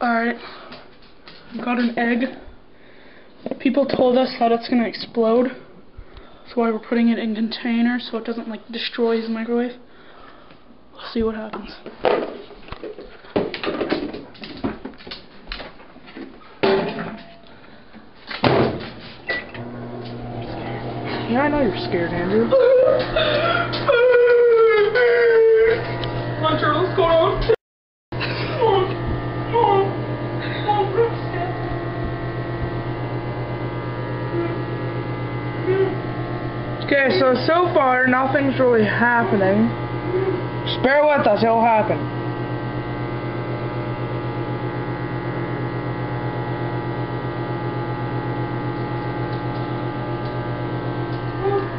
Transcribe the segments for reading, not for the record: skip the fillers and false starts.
Alright. Got an egg. People told us that it's gonna explode. That's why we're putting it in containers so it doesn't like destroy his microwave. We'll see what happens. Yeah, I know you're scared, Andrew. Hunter, what's going on? Okay, so far nothing's really happening. Just bear with us, it'll happen.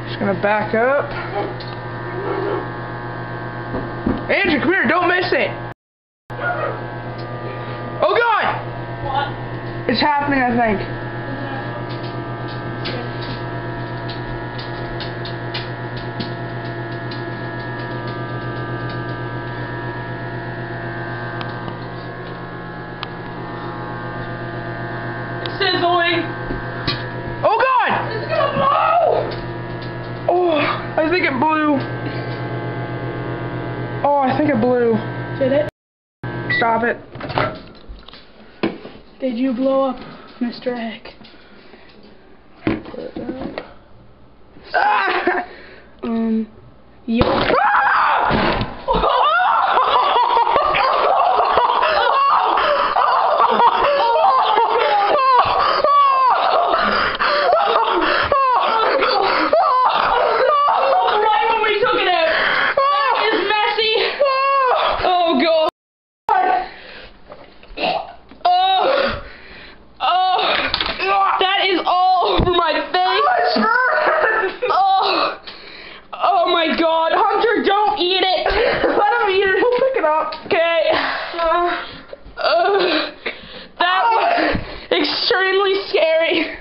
Just gonna back up. Andrew, come here, don't miss it. Oh God! What? It's happening, I think. Sizzling! Oh God! It's gonna blow! Oh, I think it blew. Oh, I think it blew. Did it? Stop it. Did you blow up, Mr. Egg? Ah! Yup. Oh my God, Hunter, don't eat it. Let him eat it. He'll pick it up. Okay. That was extremely scary.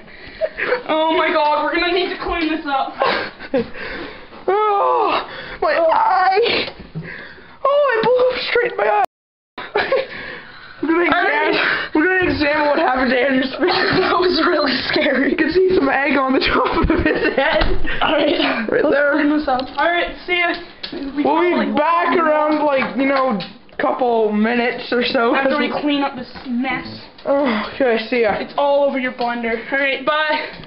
Oh my God, we're gonna need to clean this up. Oh, my eye. Oh, it blew up straight in my eye. We're gonna examine what happened to Andrew's face. That was really scary. You can see some egg on the top of his head. Alright, right there. Clean this up. Alright, see ya. We'll be back around, like, you know, couple minutes or so. After we clean up this mess. Oh, okay, see ya. It's all over your blender. Alright, bye.